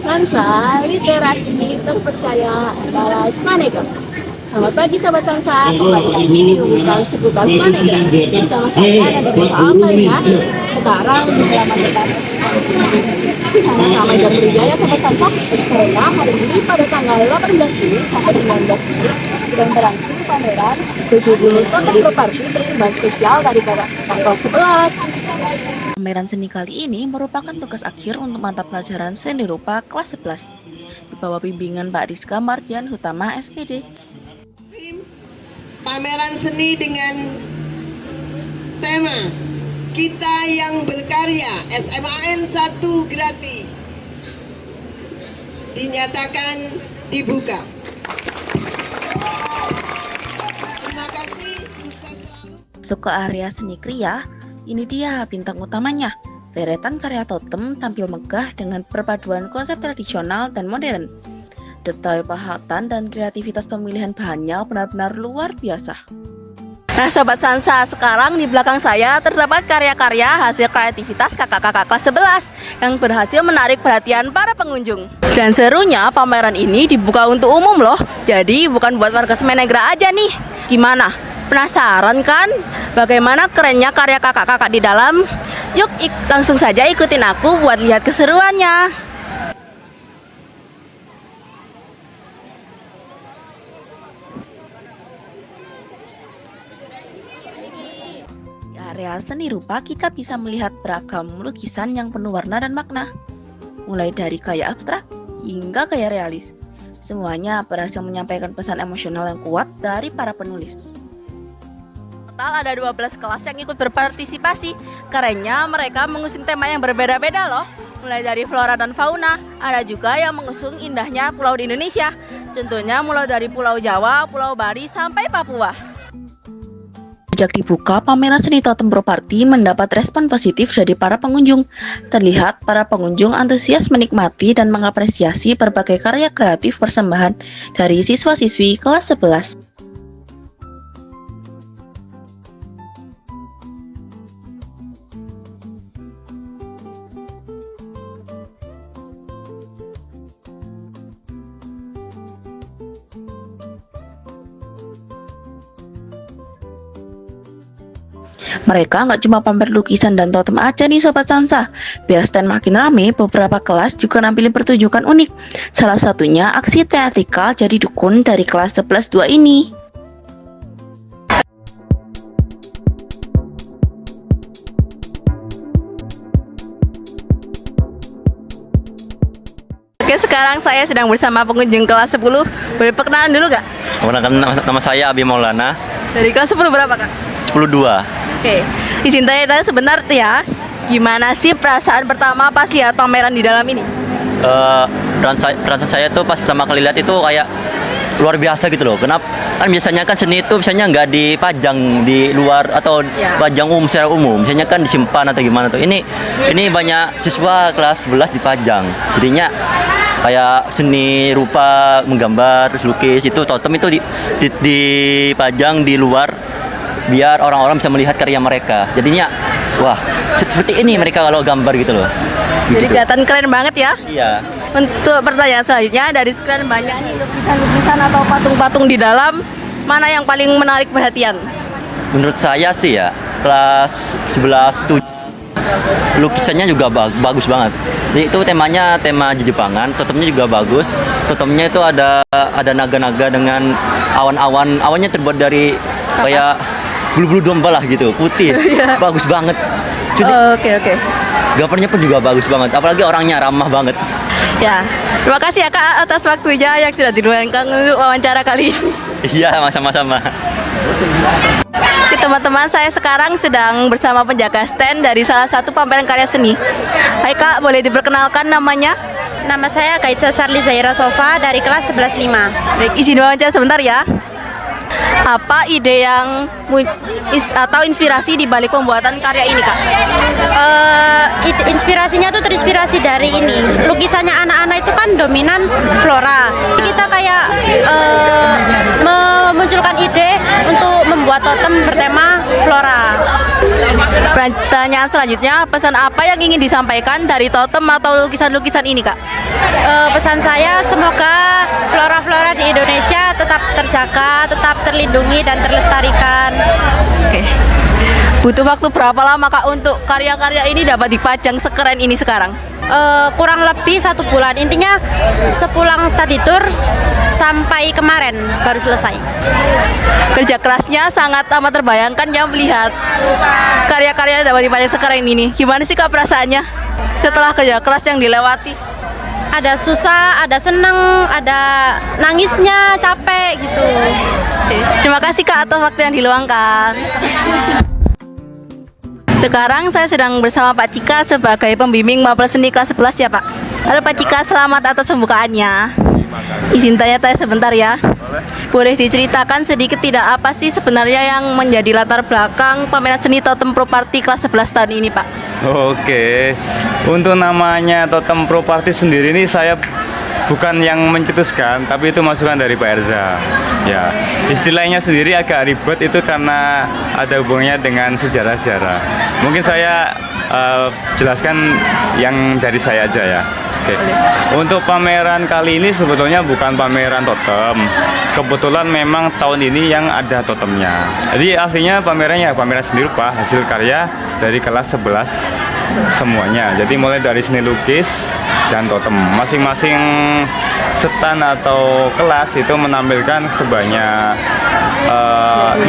Sansa, literasi terpercaya adalah Smanegra. Selamat pagi sahabat Sansa, kembali lagi di urutan seputar Smanegra. Bersama saya ada di Kalian. Sekarang di halaman depan ramai dan berjaya sahabat Sansa, karena hari ini pada tanggal 18 Juni sampai 19 Juni sedang berlangsung pameran 70 totem properti persembahan spesial dari kakak kelas 11. Pameran seni kali ini merupakan tugas akhir untuk mata pelajaran seni rupa kelas 11 di bawah bimbingan Mbak Rizka Mardian Hutama SPD. Pameran seni dengan tema Kita yang Berkarya SMAN 1 Grati dinyatakan dibuka. Terima kasih, sukses selalu. Masuk ke area seni kriya. Ini dia bintang utamanya. Deretan karya totem tampil megah dengan perpaduan konsep tradisional dan modern. Detail pahatan dan kreativitas pemilihan bahannya benar-benar luar biasa. Nah Sobat Sansa, sekarang di belakang saya terdapat karya-karya hasil kreativitas kakak-kakak kelas 11 yang berhasil menarik perhatian para pengunjung. Dan serunya pameran ini dibuka untuk umum loh. Jadi bukan buat warga Smanegra aja nih. Gimana? Penasaran kan bagaimana kerennya karya kakak-kakak di dalam? Yuk langsung saja ikutin aku buat lihat keseruannya. Di area seni rupa kita bisa melihat beragam lukisan yang penuh warna dan makna. Mulai dari gaya abstrak hingga gaya realis. Semuanya berhasil menyampaikan pesan emosional yang kuat dari para penulis. Total ada 12 kelas yang ikut berpartisipasi. Kerennya mereka mengusung tema yang berbeda-beda loh. Mulai dari flora dan fauna, ada juga yang mengusung indahnya pulau di Indonesia. Contohnya mulai dari Pulau Jawa, Pulau Bali, sampai Papua. Sejak dibuka, pameran seni totem properti mendapat respon positif dari para pengunjung. Terlihat para pengunjung antusias menikmati dan mengapresiasi berbagai karya kreatif persembahan dari siswa-siswi kelas 11. Mereka nggak cuma pamer lukisan dan totem aja nih Sobat Sansa. Biar stand makin rame, beberapa kelas juga nampilin pertunjukan unik. Salah satunya aksi teatrikal jadi dukun dari kelas 11-2 ini. Oke, sekarang saya sedang bersama pengunjung kelas 10. Boleh perkenalan dulu gak? Nama saya Abi Maulana. Dari kelas 10 berapa Kak? 10-2. Oke, izin tanya sebentar ya. Gimana sih perasaan pertama pas lihat pameran di dalam ini? Perasaan saya tuh pas pertama kali lihat itu kayak luar biasa gitu loh. Kenapa? Kan biasanya kan seni itu biasanya nggak dipajang di luar atau pajang secara umum. Biasanya kan disimpan atau gimana tuh. Ini banyak siswa kelas 11 dipajang. Jadinya kayak seni rupa menggambar, terus lukis itu totem itu dipajang di luar biar orang-orang bisa melihat karya mereka. Jadinya wah, seperti ini mereka kalau gambar gitu loh. Jadi kelihatan keren banget ya. Iya. Untuk pertanyaan selanjutnya, dari sekian banyak nih lukisan-lukisan atau patung-patung di dalam, mana yang paling menarik perhatian? Menurut saya sih ya, kelas 11 tuh lukisannya juga bagus banget. Jadi itu temanya tema Jepangan, totemnya juga bagus. Totemnya itu ada naga-naga dengan awan-awan, awannya terbuat dari kayak bulu-bulu domba lah gitu, putih. Bagus banget. Oke. Gambarnya pun juga bagus banget, apalagi orangnya ramah banget. Ya, terima kasih ya Kak atas waktunya yang sudah diluangkan untuk wawancara kali ini. Iya, sama-sama. Oke teman-teman, saya sekarang sedang bersama penjaga stand dari salah satu pameran karya seni. Hai Kak, boleh diperkenalkan namanya? Nama saya Kaitsa Sarli Zaira Sofa dari kelas 11-5. Baik, izin wawancara sebentar ya. Apa ide yang atau inspirasi di balik pembuatan karya ini Kak? Inspirasinya tuh terinspirasi dari ini. Lukisannya anak-anak itu kan dominan flora. Kita kayak memunculkan ide untuk membuat totem bertema flora. Pertanyaan selanjutnya, pesan apa yang ingin disampaikan dari totem atau lukisan-lukisan ini, Kak? Pesan saya semoga flora-flora di Indonesia tetap terjaga, tetap terlindungi dan terlestarikan. Oke. Butuh waktu berapa lama, Kak, untuk karya-karya ini dapat dipajang sekeren ini sekarang? Kurang lebih 1 bulan. Intinya sepulang study tour sampai kemarin baru selesai. Kerja kerasnya sangat amat terbayangkan ya melihat karya-karya dapat dipajang sekeren ini. Gimana sih, Kak, perasaannya setelah kerja keras yang dilewati? Ada susah, ada seneng, ada nangisnya, capek gitu. Oke. Terima kasih, Kak, atas waktu yang diluangkan. Sekarang saya sedang bersama Pak Cika sebagai pembimbing mapel seni kelas 11 ya, Pak. Halo Pak Cika, selamat atas pembukaannya. Izin tanya-tanya sebentar ya. Boleh diceritakan sedikit tidak apa sih sebenarnya yang menjadi latar belakang pameran seni totem properti kelas 11 tahun ini, Pak? Oke, untuk namanya totem properti sendiri ini saya bukan yang mencetuskan, tapi itu masukan dari Pak Erza. Ya, istilahnya sendiri agak ribet itu karena ada hubungannya dengan sejarah-sejarah. Mungkin saya jelaskan yang dari saya aja ya. Oke. Untuk pameran kali ini sebetulnya bukan pameran totem. Kebetulan memang tahun ini yang ada totemnya. Jadi aslinya pamerannya pameran seni rupa hasil karya dari kelas 11 semuanya. Jadi mulai dari seni lukis dan totem. Masing-masing stand atau kelas itu menampilkan sebanyak 15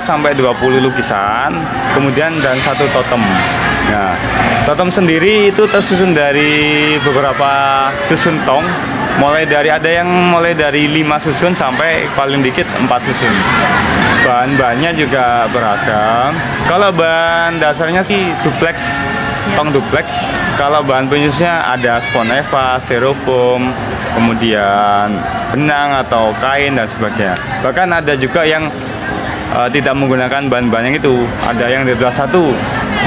sampai 20 lukisan, kemudian dan 1 totem. Nah, totem sendiri itu tersusun dari beberapa susun tong, ada yang mulai dari 5 susun sampai paling dikit 4 susun. Bahan-bahannya juga beragam. Kalau bahan dasarnya sih duplex, tong duplex. Kalau bahan penyusunnya ada spon eva, styrofoam, kemudian benang atau kain dan sebagainya. Bahkan ada juga yang tidak menggunakan bahan-bahan yang itu. Ada yang dari kelas 1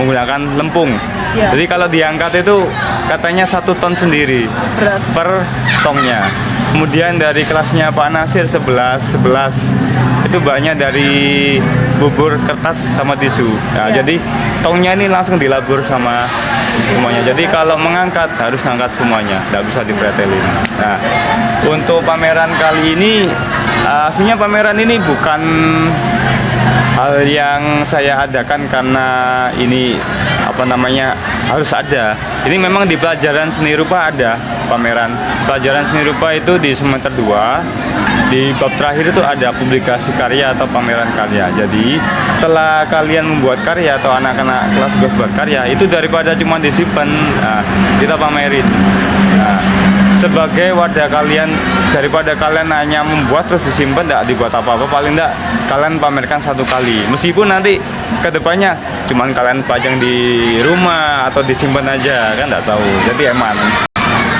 menggunakan lempung. Ya. Jadi kalau diangkat itu katanya 1 ton sendiri per tongnya. Kemudian dari kelasnya Pak Nasir 11 itu banyak dari bubur kertas sama tisu. Nah, Ya. Jadi tongnya ini langsung dilabur sama semuanya. Jadi kalau mengangkat harus ngangkat semuanya, tidak bisa dipretelin. Nah, untuk pameran kali ini aslinya pameran ini bukan hal yang saya adakan karena ini harus ada. Ini memang di pelajaran seni rupa ada pameran. Pelajaran seni rupa itu di semester 2. Di bab terakhir itu ada publikasi karya atau pameran karya. Jadi setelah kalian membuat karya atau anak-anak kelas 12 buat karya, itu daripada cuma disimpan, kita pamerin. Nah, sebagai wadah kalian, daripada kalian hanya membuat terus disimpan tidak dibuat apa-apa, paling tidak kalian pamerkan 1 kali. Meskipun nanti kedepannya cuman kalian pajang di rumah atau disimpan aja, kan tidak tahu. Jadi aman.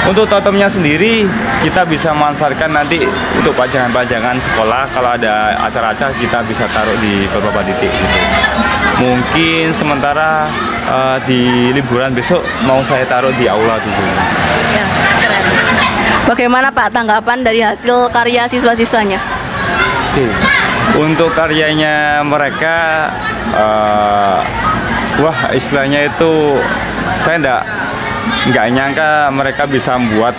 Untuk totemnya sendiri kita bisa manfaatkan nanti untuk pajangan-pajangan sekolah. Kalau ada acara-acara kita bisa taruh di beberapa titik gitu. Mungkin sementara di liburan besok mau saya taruh di aula dulu. Ya, keren. Bagaimana, Pak, tanggapan dari hasil karya siswa-siswanya? Oke. Untuk karyanya mereka, istilahnya itu saya nggak nyangka mereka bisa membuat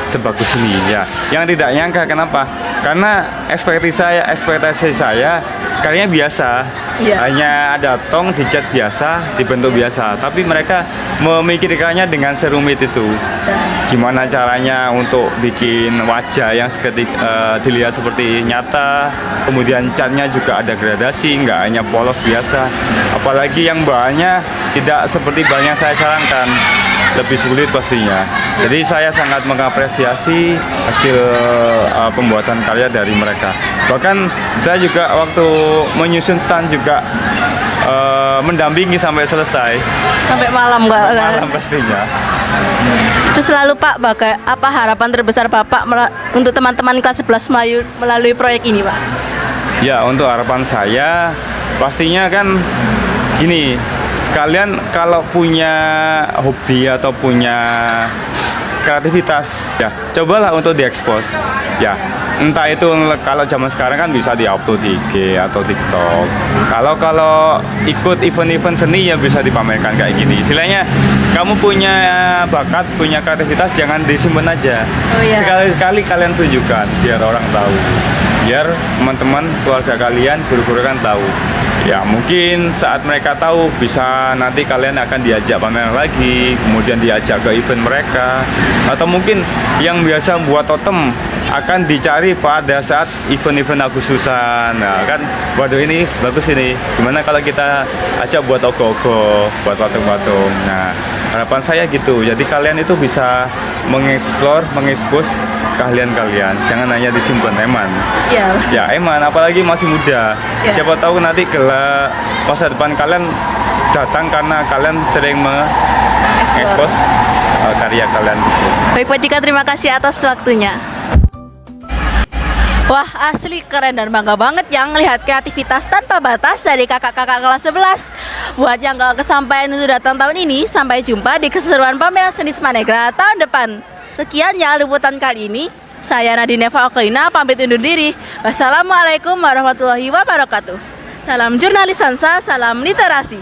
sebagus ini ya. Yang tidak nyangka kenapa? Karena ekspektasi saya karyanya biasa. Iya. Hanya ada tong dicat biasa, dibentuk biasa. Tapi mereka memikirkannya dengan serumit itu. Gimana caranya untuk bikin wajah yang dilihat seperti nyata. Kemudian catnya juga ada gradasi, nggak hanya polos biasa. Apalagi yang bahannya tidak seperti bahan yang saya sarankan, lebih sulit pastinya. Jadi saya sangat mengapresiasi hasil pembuatan karya dari mereka. Bahkan saya juga waktu menyusun stand juga mendampingi sampai selesai. Sampai malam, Mbak. Malam pastinya. Terus lalu, Pak, apa harapan terbesar Bapak untuk teman-teman kelas 11 melalui proyek ini, Pak? Ya, untuk harapan saya pastinya kan gini, kalian kalau punya hobi atau punya kreativitas, ya cobalah untuk diekspos. Ya, entah itu kalau zaman sekarang kan bisa diupload di IG atau TikTok. Kalau ikut event-event seni ya bisa dipamerkan kayak gini. Istilahnya kamu punya bakat, punya kreativitas, jangan disimpan aja. Oh, iya. Sekali-sekali kalian tunjukkan biar orang tahu. Biar teman-teman, keluarga kalian, guru-guru kan tahu. Ya mungkin saat mereka tahu bisa nanti kalian akan diajak pameran lagi, kemudian diajak ke event mereka, atau mungkin yang biasa buat totem akan dicari pada saat event-event Agustusan. Nah kan, waduh ini bagus ini. Gimana kalau kita ajak buat ogo-ogo, buat patung-patung. Nah harapan saya gitu. Jadi kalian itu bisa mengeksplor, mengekspos keahlian kalian. Jangan hanya disimpan, Eman. Iya. Ya Eman, apalagi masih muda. Ya. Siapa tahu nanti masa depan kalian datang karena kalian sering mengekspos karya kalian gitu. Baik Pak Cika, terima kasih atas waktunya. Wah, asli keren dan bangga banget yang melihat kreativitas tanpa batas dari kakak-kakak kelas 11. Buat yang gak kesampaian untuk datang tahun ini, sampai jumpa di keseruan pameran seni Smanegra tahun depan. Sekian ya liputan kali ini. Saya Nadine Eva Okelina pamit undur diri. Wassalamualaikum warahmatullahi wabarakatuh. Salam jurnalis Sansa, salam literasi.